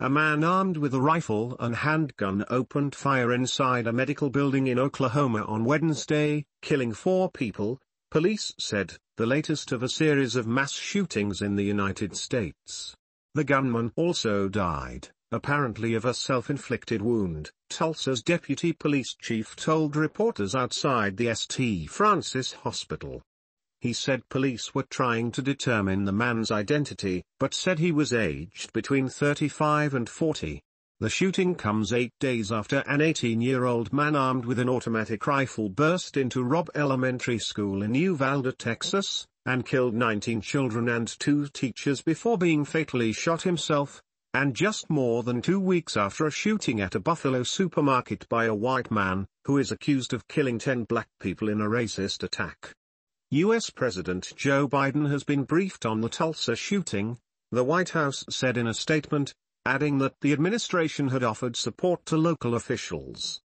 A man armed with a rifle and handgun opened fire inside a medical building in Oklahoma on Wednesday, killing 4 people, police said, the latest of a series of mass shootings in the United States. The gunman also died, apparently of a self-inflicted wound, Tulsa's deputy police chief told reporters outside the St. Francis Hospital. He said police were trying to determine the man's identity, but said he was aged between 35 and 40. The shooting comes 8 days after an 18-year-old man armed with an automatic rifle burst into Robb Elementary School in Uvalde, Texas, and killed 19 children and 2 teachers before being fatally shot himself, and just more than 2 weeks after a shooting at a Buffalo supermarket by a white man, who is accused of killing 10 black people in a racist attack. U.S. President Joe Biden has been briefed on the Tulsa shooting, the White House said in a statement, adding that the administration had offered support to local officials.